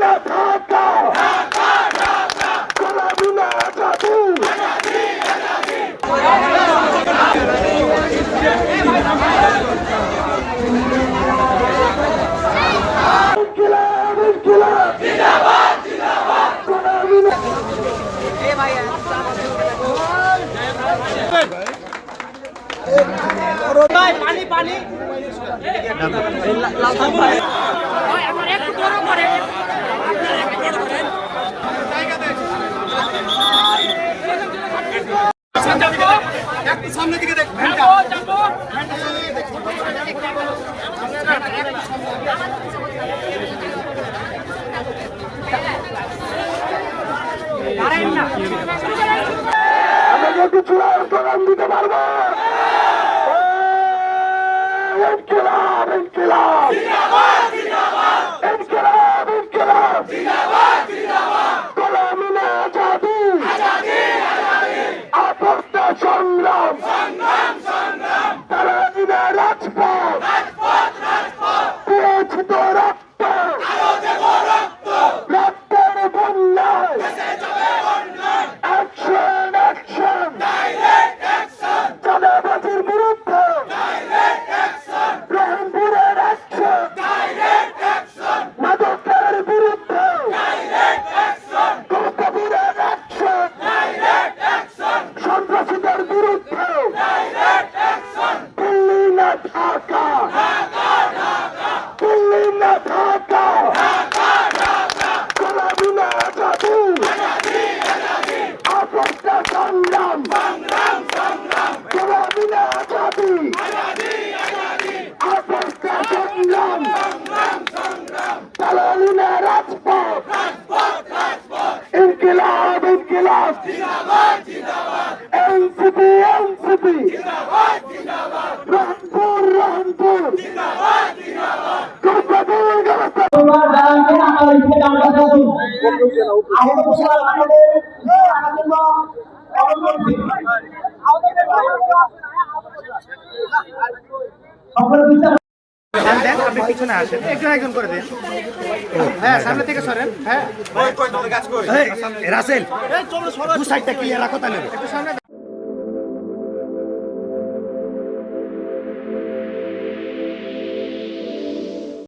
না ঢাকা গোলামি না আজাদি ইনকিলাব ইনকিলাব জিন্দাবাদ জিন্দাবাদ গোলামি না পানি পানি সামনের দিকে দেখ আমরা কিছু আর প্রোগ্রাম দিতে পারবো ইনকিলাব ইনকিলাব জিন্দাবাদ জিন্দাবাদ ইনকিলাব ইনকিলাব জিন্দাবাদ জিন্দাবাদ গোলামি না আজাদি আজাদি আজাদি আপস্তা সংগ্রাম সংগ্রাম সংগ্রাম তারাই না রাজপথ রাজপথ রাজপথ দিয়েছি তো রক্ত আরো দেব রক্ত রক্তের বন্যায় ভেসে যাবে বন্যায় অ্যাকশন অ্যাকশন ডাইরেক্ট অ্যাকশন চাঁদাবাজির বিরুদ্ধে ডাইরেক্ট অ্যাকশন রহমপুরের অ্যাকশন ডাইরেক্ট অ্যাকশন মাদকের বিরুদ্ধে ডাইরেক্ট অ্যাকশন কৌতবীরের অ্যাকশন ডাইরেক্ট অ্যাকশন সন্ত্রাসীদের বিরুদ্ধে ডাইরেক্ট অ্যাকশন দিল্লি না ঢাকা ঢাকা ঢাকা দিল্লি না ঢাকা ঢাকা ঢাকা গোলামি না আজাদি আজাদি আজাদি আপস্তা সংগ্রাম সংগ্রাম সংগ্রাম গোলামি না আজাদি আজাদি আজাদি আপস্তা সংগ্রাম সংগ্রাম সংগ্রাম দালালি না রাজপথ রাজপথ রাজপথ ইনকিলাব ইনকিলাব জিন্দাবাদ জিন্দাবাদ এনসিপি এনসিপি জিন্দাবাদ জিন্দাবাদ রহমপুর রহমপুর জিন্দাবাদ জিন্দাবাদ কৌতবীর ব্যবস্থা আপনি পিছনে আসেন একজন একজন করে দিন হ্যাঁ সামনে থেকে সরেন হ্যাঁ রাসেল দু সাইডটা ক্লিয়ার রাখো তাহলে একটু সামনে